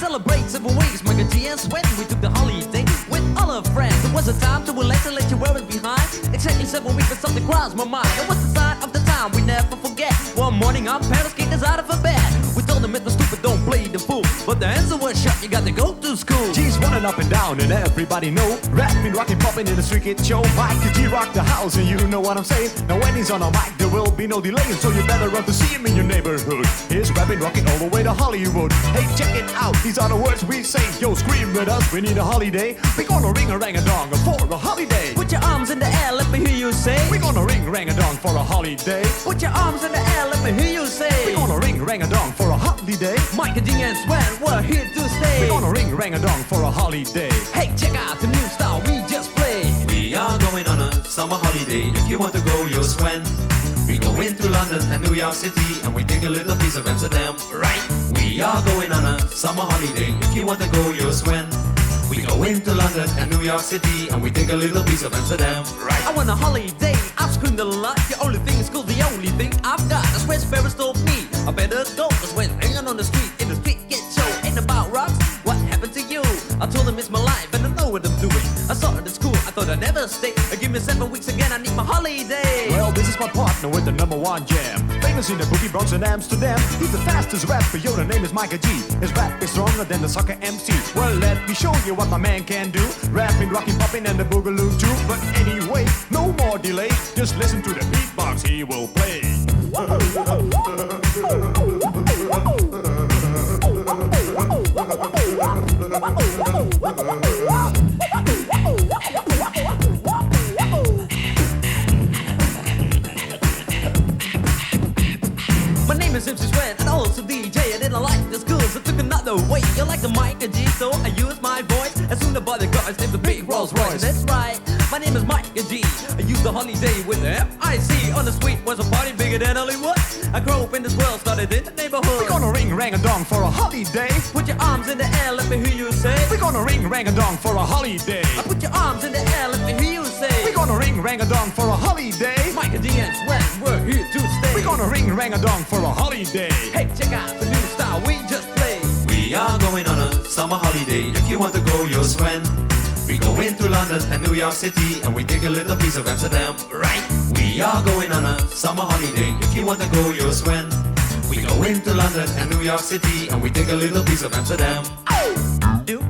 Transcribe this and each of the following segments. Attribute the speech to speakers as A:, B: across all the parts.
A: celebrate 7 weeks, Michael G and Sweat. We took the holiday with all our friends. It was a time to relax and let your worries behind. Exactly 7 weeks, but something crossed my mind. It was the sign of the time we never forget. One morning our parents kicked us out of bed. We told them it was stupid, don't play the fool. But the answer was shut, you got to go to school.
B: G's running up and down and everybody know. Rapping, rocking, popping in the street kid show. Michael G rock the house and you know what I'm saying. Now when he's on a mic there will be no delay. So you better run to see him in your neighborhood. He's rapping, rocking all the way to Hollywood. Hey, check it out, these are the words we say. Yo, scream with us, we need a holiday. We gonna ring a rang-a-dong for a holiday.
A: Put your arms in the air, let me hear you say.
B: We gonna ring rang-a-dong for a holiday.
A: Put your arms in the air, let me hear you say.
B: We gonna ring rang-a-dong for a holiday.
A: Michael D and Sweat, we're here to stay.
B: We gonna ring rang-a-dong for a holiday.
A: Hey, check out the new style we just played.
C: We are going on a summer holiday. If you want to go, you'll swim. We go into London and New York City, and we take a little piece of Amsterdam, right? We are going on a summer holiday. If you want to go, you'll swim. We go into London and New York City, and we take a little piece of Amsterdam, right?
A: I want a holiday, I've screamed a lot. The only thing is cool, the only thing I've got. That's where Sparrows told me I better go. Cause when hanging on the street, in the street get show. Ain't about rocks, what happened to you? I told him it's my life and I know what I'm doing. I saw it at school, I thought I'd never stay. Give me 7 weeks again, I need my holiday.
B: Well, this is my partner with the #1 jam. Famous in the boogie Bronx and Amsterdam. He's the fastest rapper, yo, the name is Michael G. His rap is stronger than the soccer MC. Well, let me show you what my man can do. Rapping, rocking, popping, and the boogaloo too. But anyway, no more delay. Just listen to the beatbox he will play.
A: My name is MC Sweat and also DJ. I didn't like the school, so took another way. You like the Michael G, so I used my voice. As soon as the guys named the big Rolls Royce. That's right, my name is Michael G. I used the holiday with the F-I-C. On the street was a party bigger than Hollywood. I grew up in this world, started in the neighborhood.
B: We're gonna ring rang-a-dong for a holiday.
A: Put your arms in the air, let me hear you say.
B: We're gonna ring rang-a-dong for a holiday.
A: I put your arms in the air, let me hear you say.
B: We're gonna ring rang-a-dong for a holiday.
A: Michael D and Sweat, we're here to stay.
B: We're gonna ring rang-a-dong for a holiday.
A: Hey, check out the new style we just played.
C: We are going on a summer holiday. If you want to go, you'll swim. We go into London and New York City, and we take a little piece of Amsterdam, right? We are going on a summer holiday. If you want to go, you'll swim. We go into London and New York City, and we take a little piece of Amsterdam.
A: Do,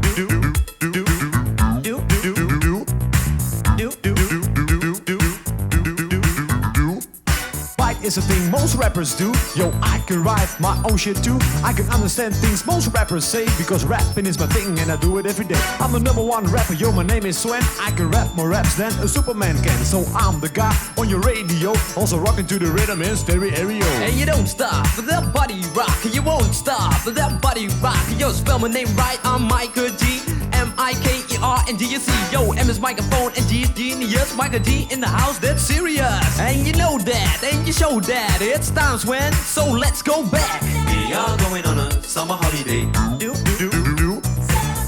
B: Fight is a thing most rappers do. Yo, I can write my own shit too. I can understand things most rappers say, because rapping is my thing and I do it every day. I'm the #1 rapper, yo, my name is Swen. I can rap more raps than a Superman can. So I'm the guy on your radio, also rocking to the rhythm in stereo.
A: and you don't stop for that body rock. You won't stop for that body rock. Yo, spell my name right, I'm Michael G. M-I-K-E-R-N-G-U-C. Yo, M is microphone and G is genius. Michael G in the house, that's serious. And you know that, and you show that. It's times when, so let's go back.
C: We are going on a summer holiday.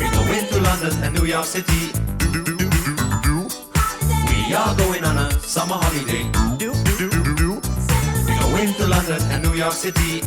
C: We go into London and New York City. We are going on a summer holiday. We go into London and New York City.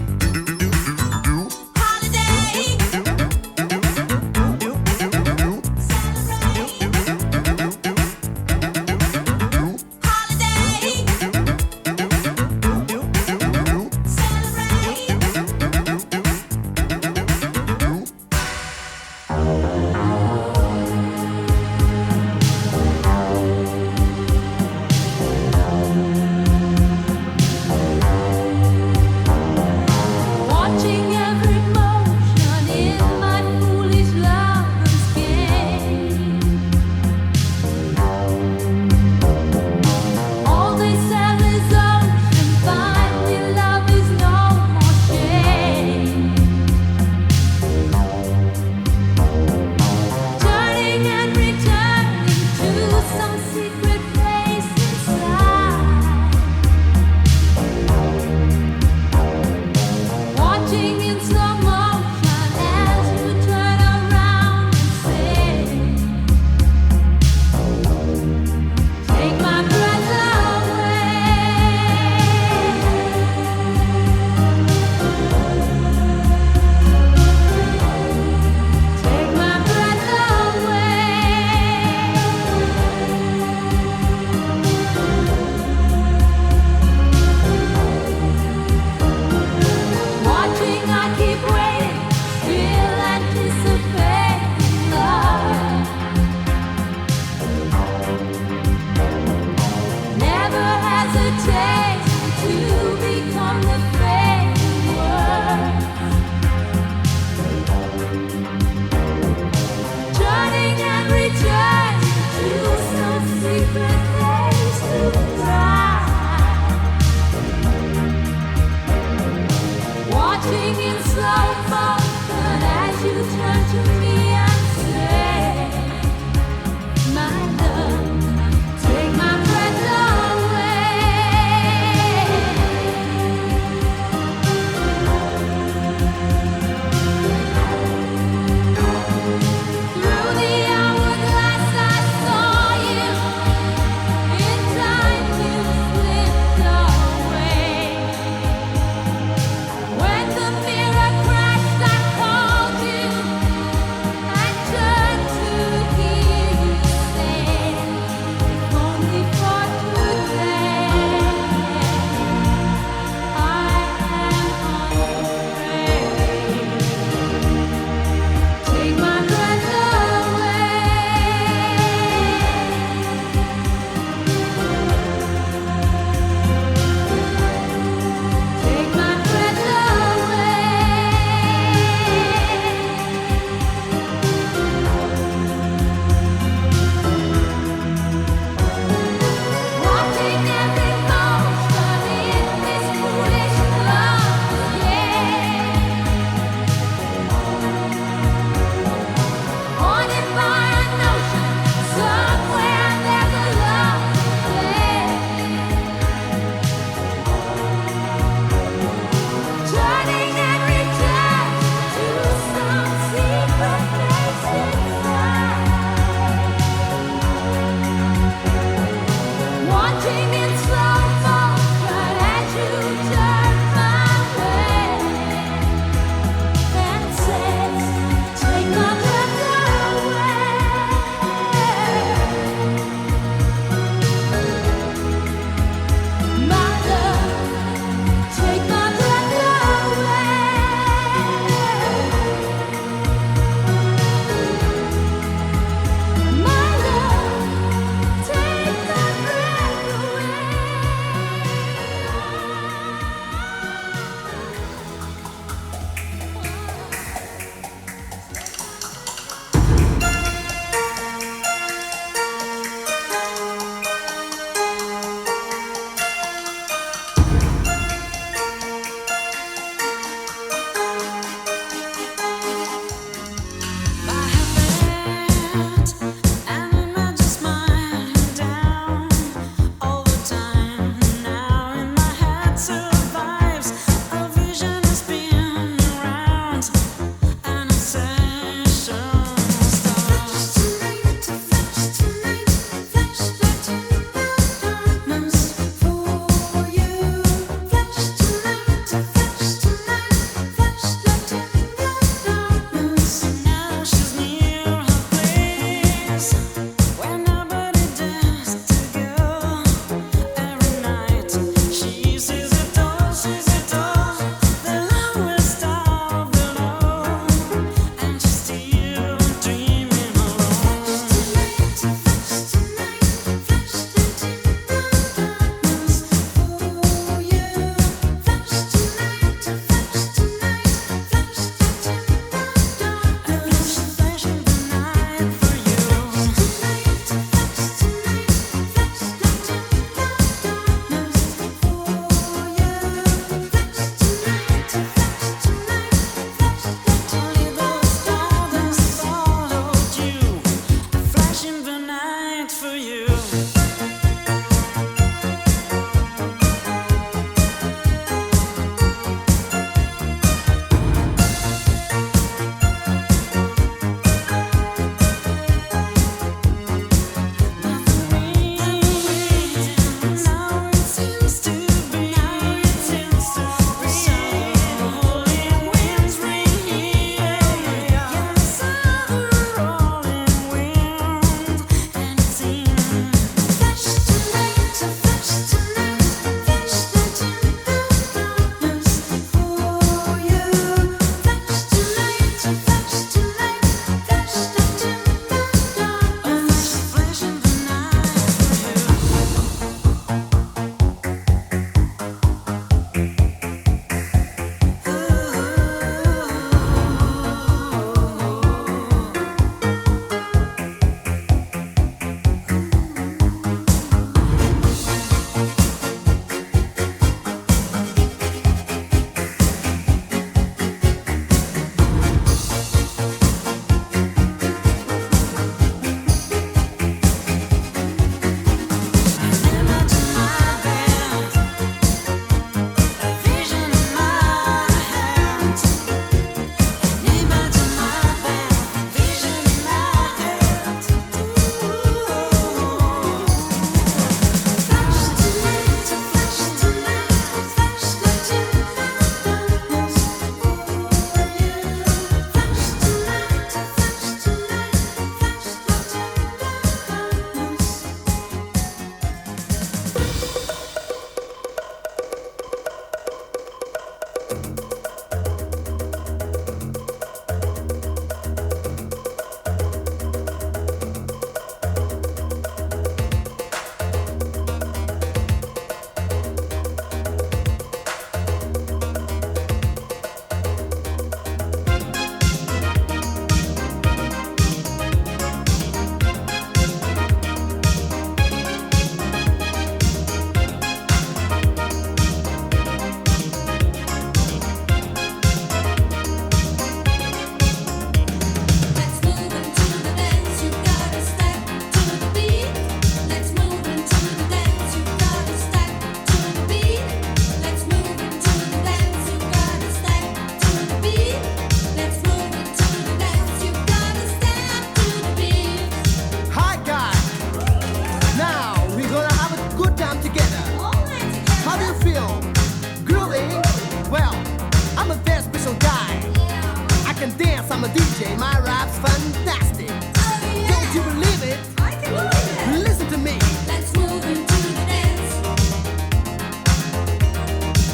D: dance, I'm a DJ, my rap's fantastic. Don't you believe it?
E: I can believe it.
D: Listen to me.
E: Let's move into the dance.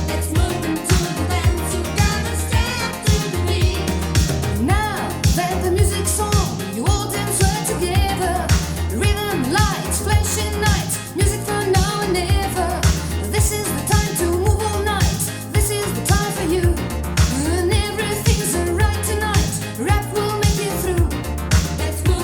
E: Let's move into the dance. You gotta step to the beat. Now that the music's on, you all dance right together. Rhythm, lights, flashing lights, music for now and never. This is the time to move all night. This is the time for you. And everything's alright tonight. Rap will make it through. Let's move.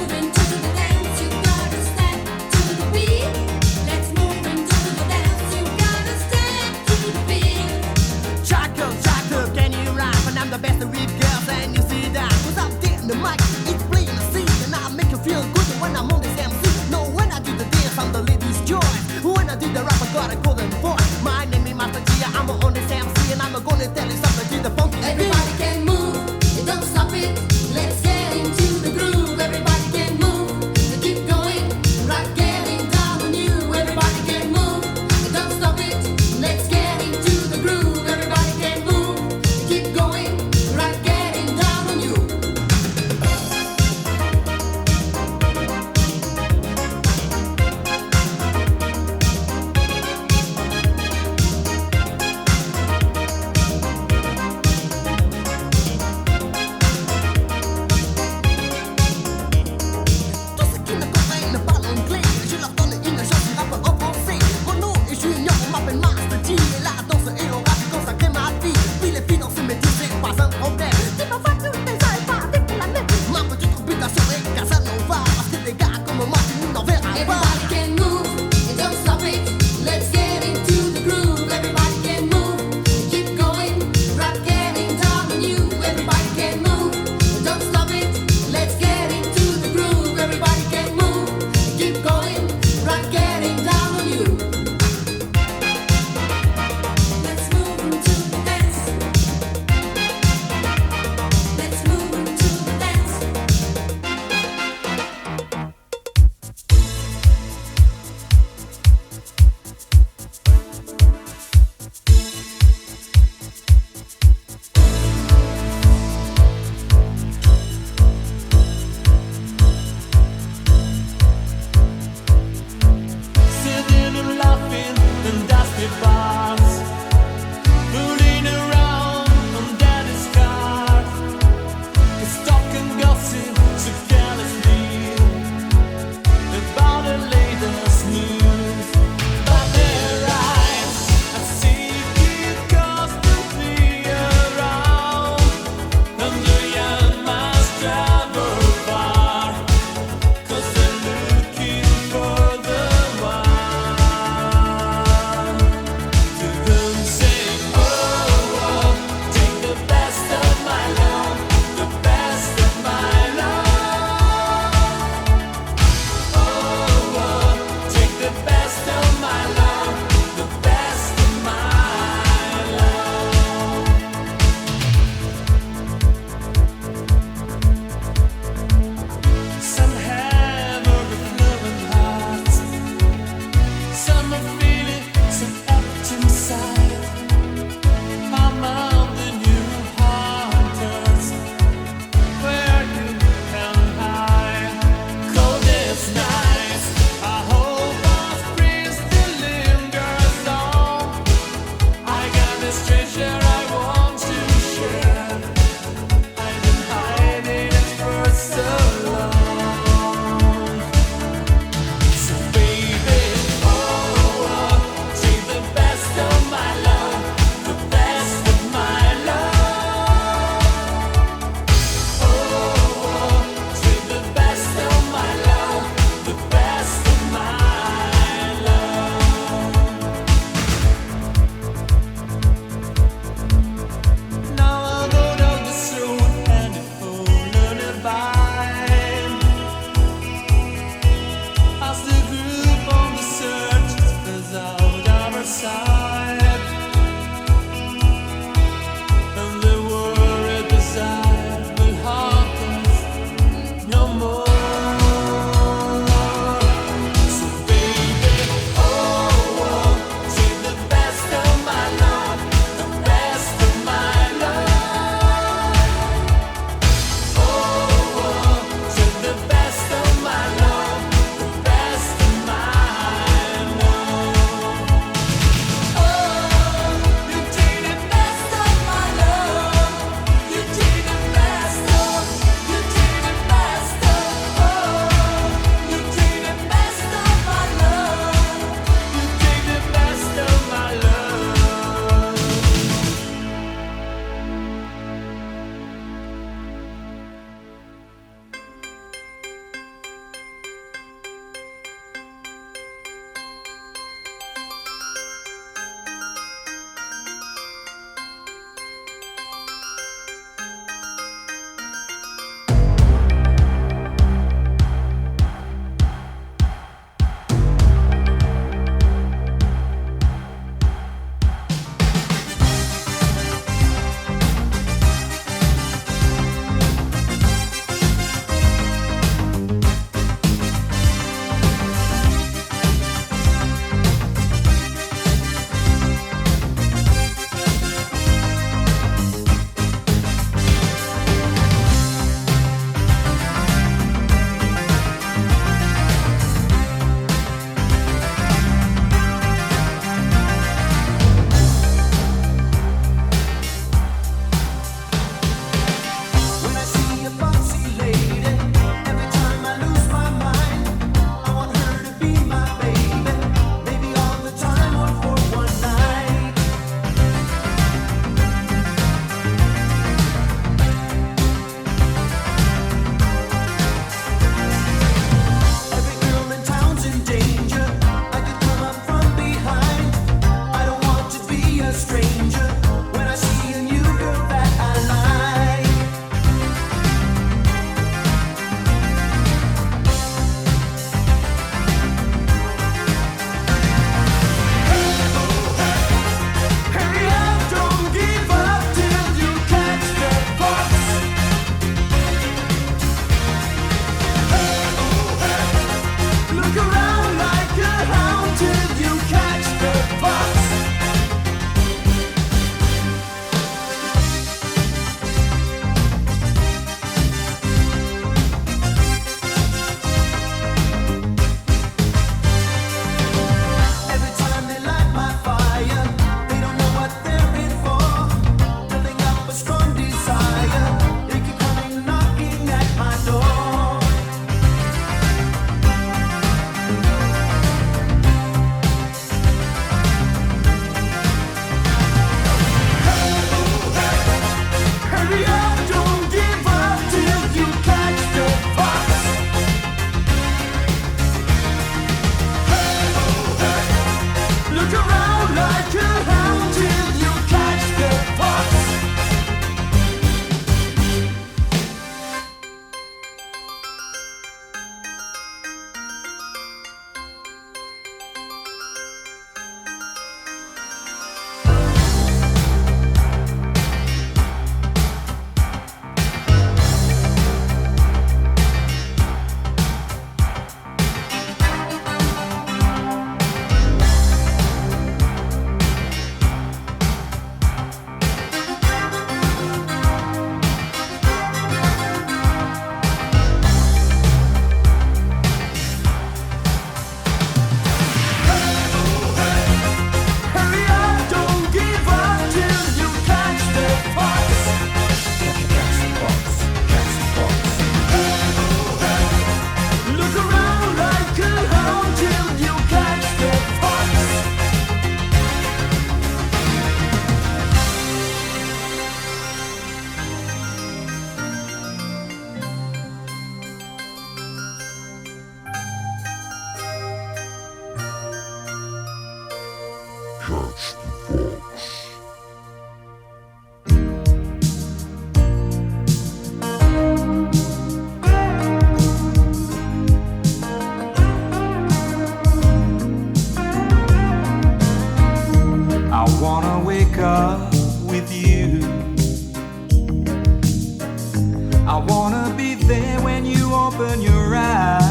F: I wanna be there when you open your eyes.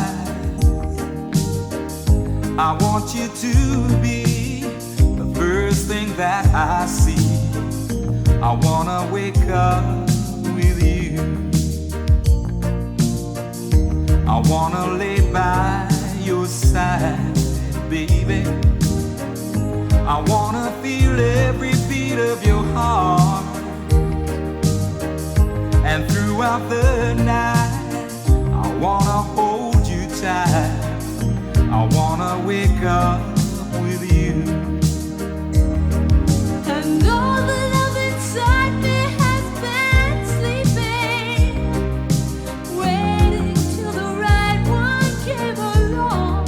F: I want you to be the first thing that I see. I wanna wake up with you. I wanna lay by your side, baby. I wanna feel every beat of your heart. And throughout the night, I wanna hold you tight. I wanna wake up with you.
E: And all the love inside me has been sleeping, waiting till the right one came along.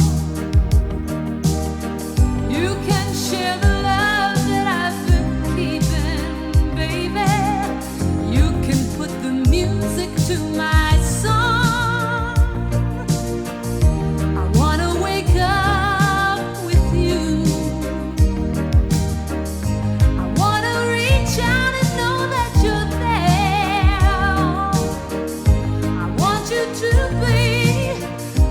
E: You can share the love that I've been keeping, baby. You can put the music to my song. I wanna wake up with you. I wanna reach out and know that you're there. I want you to be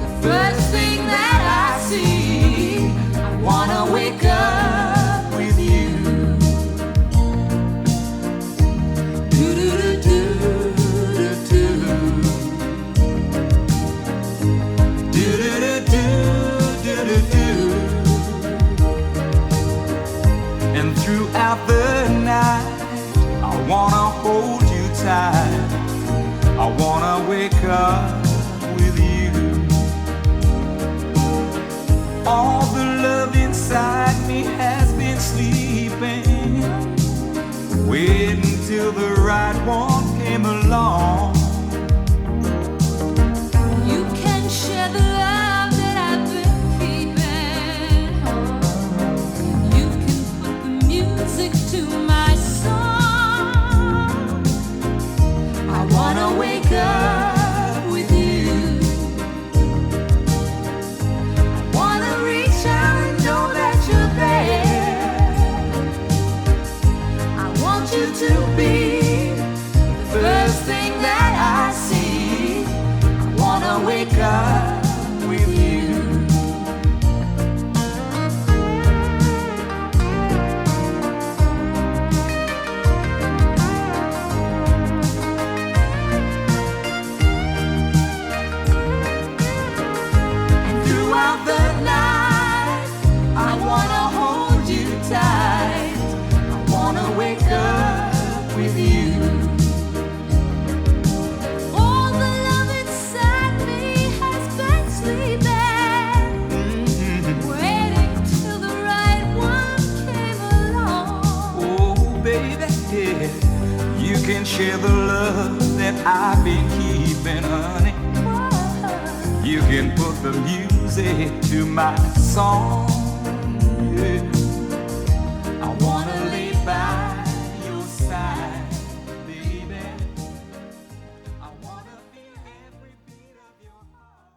E: the first thing that I see. I wanna wake up with you.
F: And throughout the night, I wanna hold you tight. I wanna wake up with you. All the love inside me has been sleeping, waiting till the right one came along.
E: You can share the love that I've been keeping. You can put the music to my song. I wanna wake up with you. I wanna reach out and know that you're there. I want you to be the first thing that I see. I wanna wake up with you. And throughout the night, I wanna hold you tight. I wanna wake up with you. All the love inside me has been sleeping, waiting till the right one came along.
F: Oh, baby, yeah. You can share the love that I've been keeping, honey. You can put the music to my song. Yeah. I wanna lay by your side, baby. I wanna feel every beat of your heart.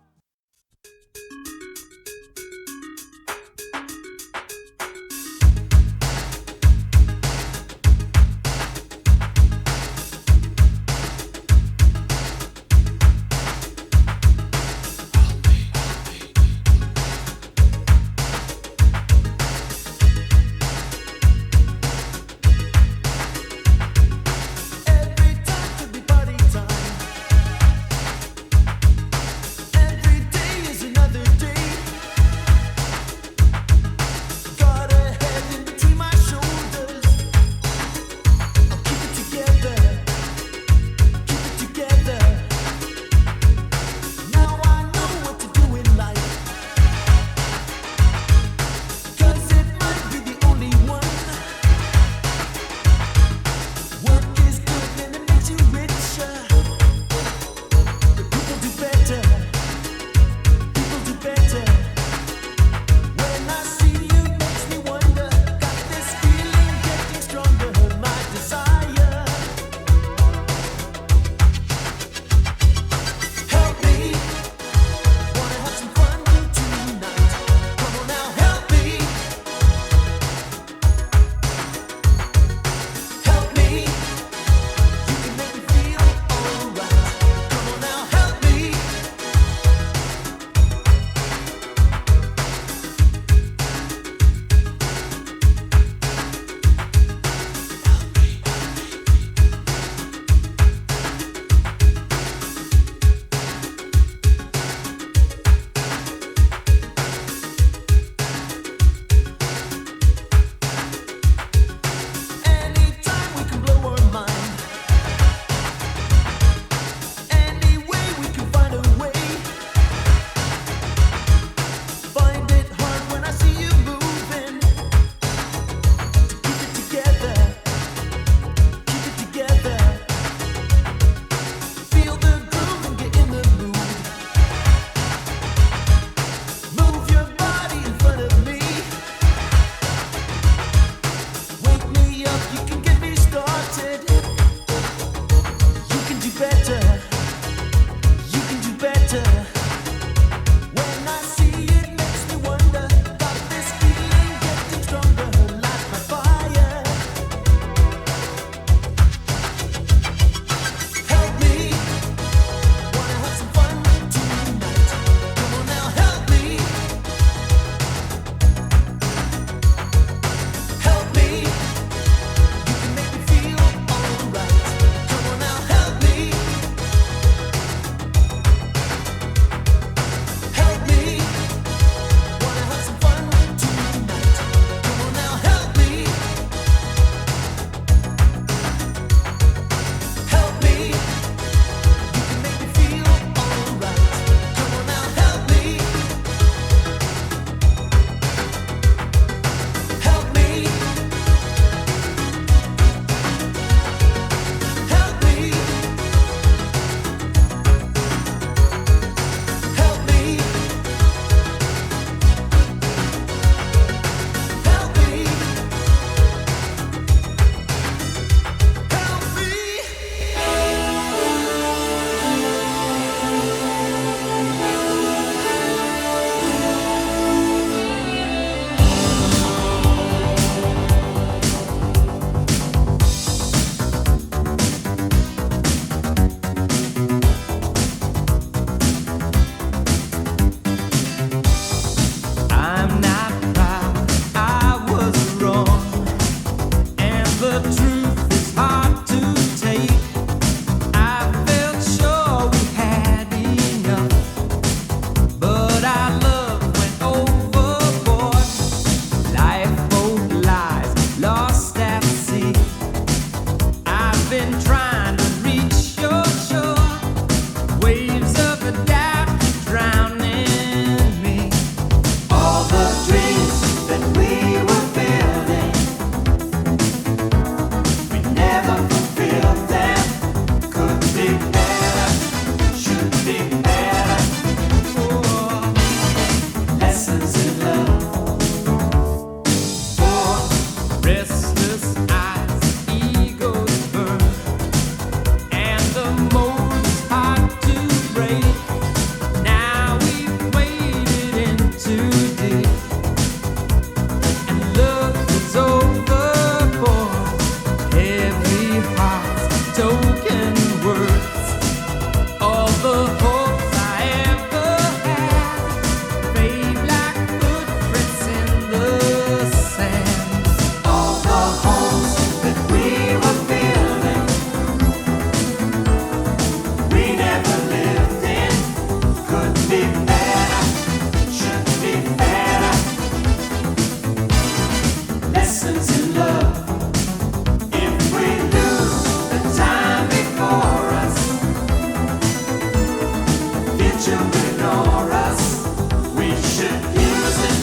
C: future ignore us. We should use it.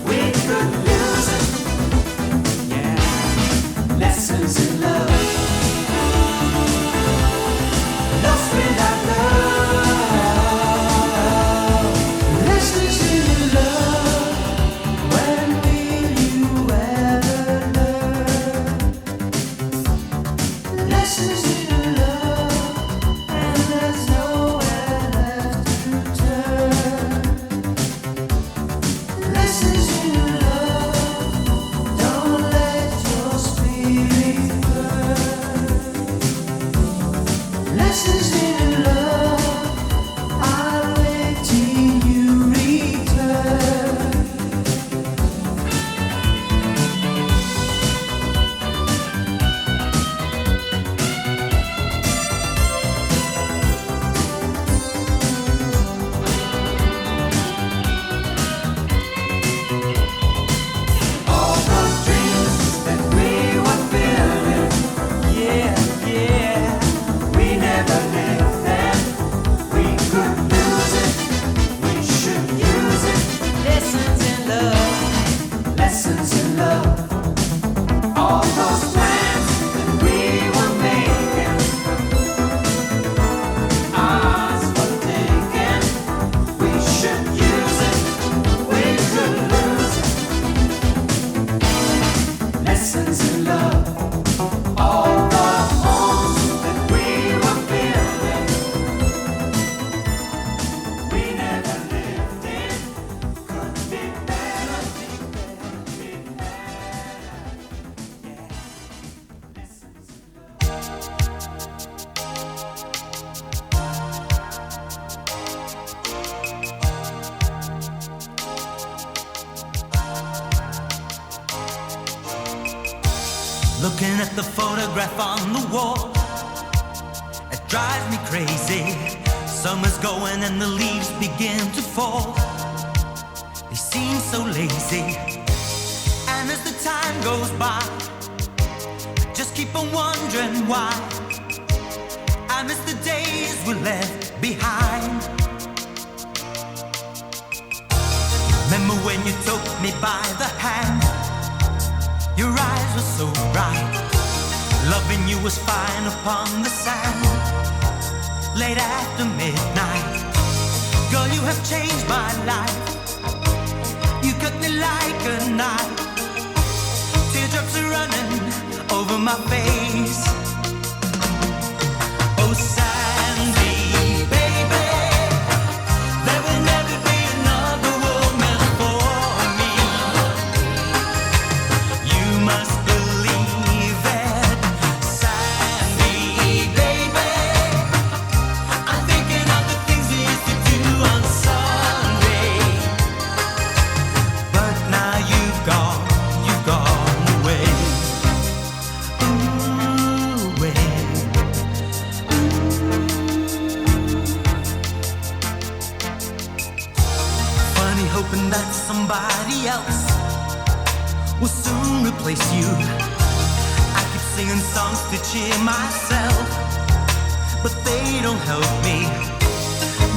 C: We could lose it. Yeah. Lessons in love. Lost without love. Lessons in love. When will you ever learn? Lessons in love. And there's nowhere left to turn. Lessons in love. Don't let your spirit burn. Lessons in love. I'll wait till you return. All those dreams that we were feeling, yeah, yeah, we never lived them. We could lose it, we should use it. Lessons in love, lessons in love. All those plans that we were making, ours for taking. We should use it, we could lose it. Lessons in love. All the homes that we were building, we never lived in. Could be better, be better, be better. Yeah. Lessons in love.
A: Looking at the photograph on the wall, it drives me crazy. Summer's going and the leaves begin to fall. They seem so lazy. And as the time goes by, I just keep on wondering why. I miss the days we left behind. Remember when you took me by the hand? Your eyes were so bright. Loving you was fine upon the sand. Late after midnight. Girl, you have changed my life. You cut me like a knife. Teardrops are running over my face. Oh, Sandy, baby, there will never be another woman for me. You must believe it, Sandy, baby. I'm thinking of the things we used to do on Sunday. But now you've gone away. Ooh, away. Funny hoping that somebody else will soon replace you. I keep singing songs to cheer myself, but they don't help me.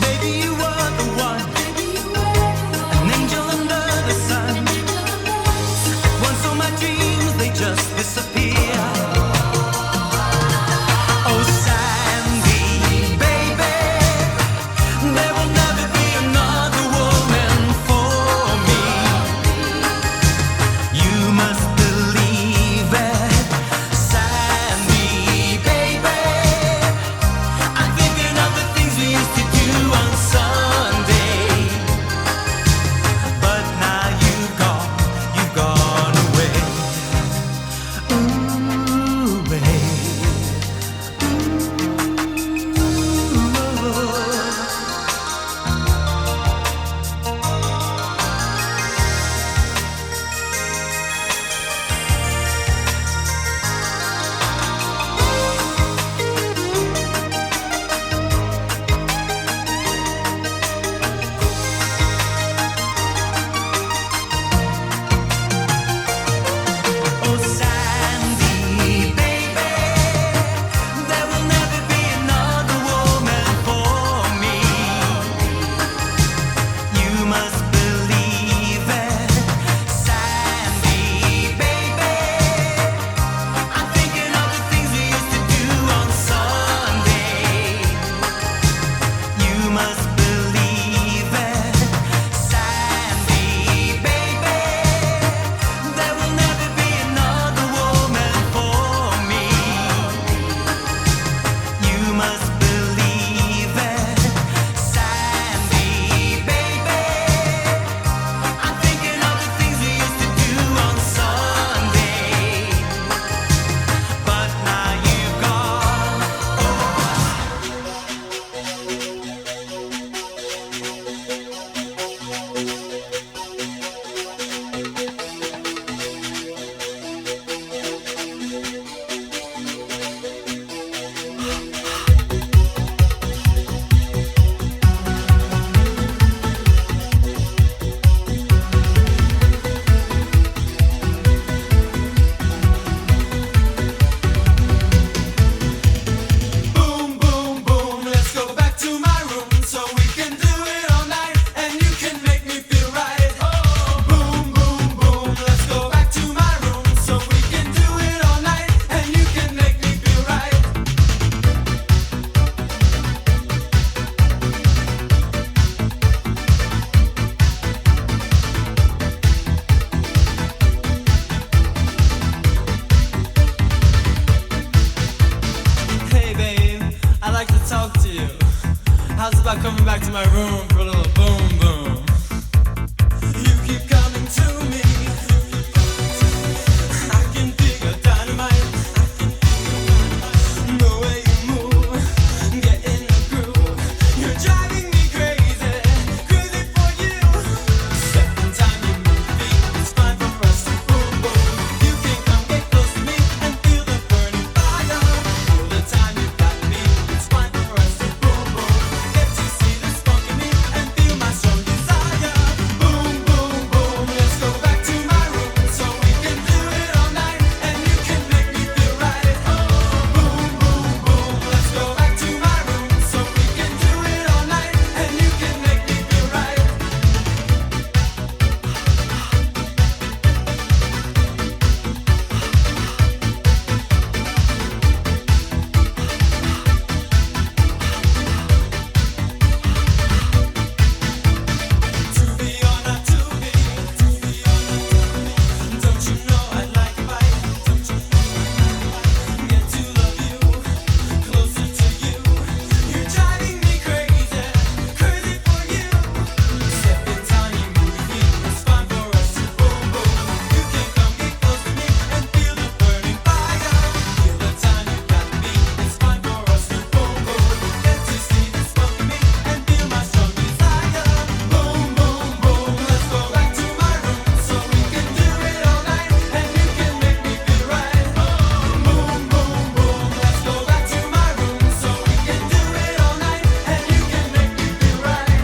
A: Baby, you were the one, an angel under the sun. Once all my dreams, they just disappear. Oh, Sandy, baby, there will never be another woman for me. You must believe it, Sandy, baby. I'm thinking of the things we
G: about coming back to my room for a little boom boom. You keep coming to me. I can dig your dynamite. The way you move, get in the groove. You're driving me crazy, crazy for you. Second time you move feet, it's fine for us to boom boom. You can come get close to me and feel the burning fire. All the time you got me, it's fine for us to boom boom. Get to see the spark in me and feel my strong desire. Boom boom boom, let's go back to my room so we can do it all night and you can make me feel right. Boom boom boom, let's go back to my room so we can do it all night and you can make me feel right. To be or not to be, don't you know I'd like a bite? Don't you get to love you, closer to you? You're driving me crazy, crazy for you. Second time you move your feet, it's fine for us to boom boom. You can come get close to me and feel the burning fire. Feel the time you got me, it's fine for us to boom boom. Get to see the smoke in me and feel my strong desire. Boom boom boom, let's go back to my room so we can do it all night and you can make me feel right. Boom boom boom, let's go back to my room so we can do it all night and you can make me feel right.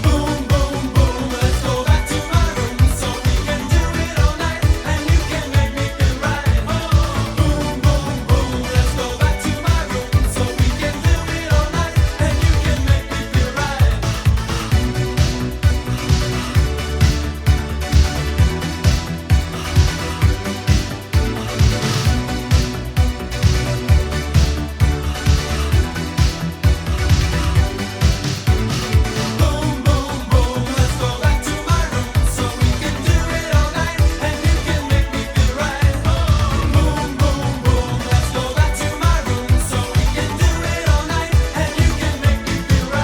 G: Boom boom boom, let's go back to my room so we can do it all night and you can make me feel right. Boom boom boom, let's go back to my room so we can do it all night and you can make me feel right. Boom boom boom, let's go back to my room so we can do it all night and you can make me feel right. Boom boom boom, let's go back to my room so we can do it all night and you can make me feel right.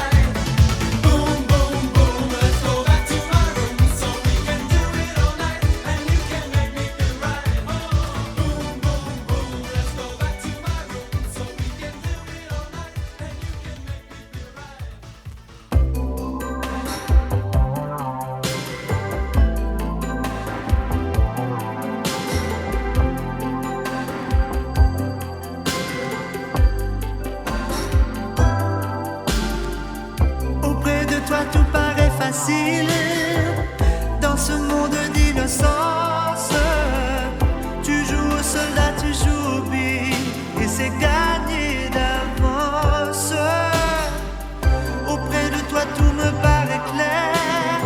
G: Boom boom boom, let's go back to my room so we can do it all night and you can make me feel right. Boom boom boom, let's go back to my room so we can do it all night and you can make me feel right.
D: Auprès de toi tout paraît facile. Dans ce monde d'innocence, tu joues au soldat, tu joues au bille, et c'est gagné d'avance. Auprès de toi tout me paraît clair.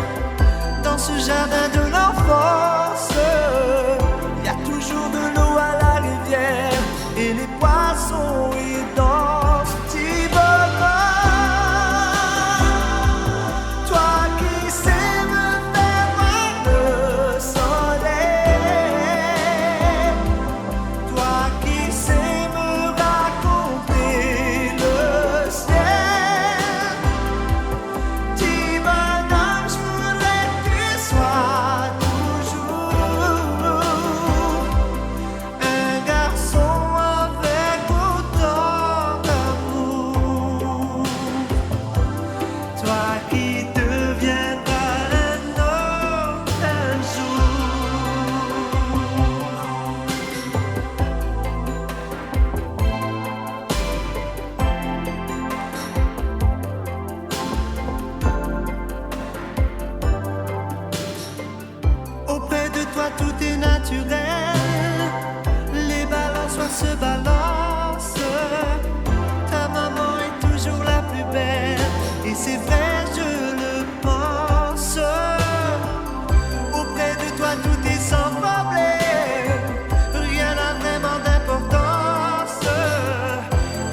D: Dans ce jardin de l'enfance, y a toujours de l'eau à la rivière et les poissons y dansent. Petit bonheur, toi qui sais me faire voir le soleil, toi qui sais me raconter le ciel. Petit bonhomme, je voudrais que tu sois toujours un garçon avec autant d'amour. Toi qui deviendras un homme un jour. Auprès de toi tout est naturel. Les balançoires se balancent. Ta maman est toujours la plus belle. Et c'est vrai, je le pense. Auprès de toi tout est sans problème. Rien n'a vraiment d'importance.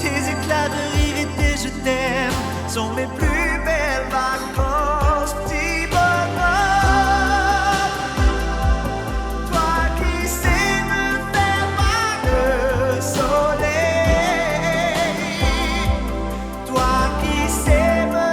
D: Tes éclats de rire et tes je t'aime sont mes plus belles vacances. Petit bonheur, toi qui sais me faire voir le soleil, toi qui sais me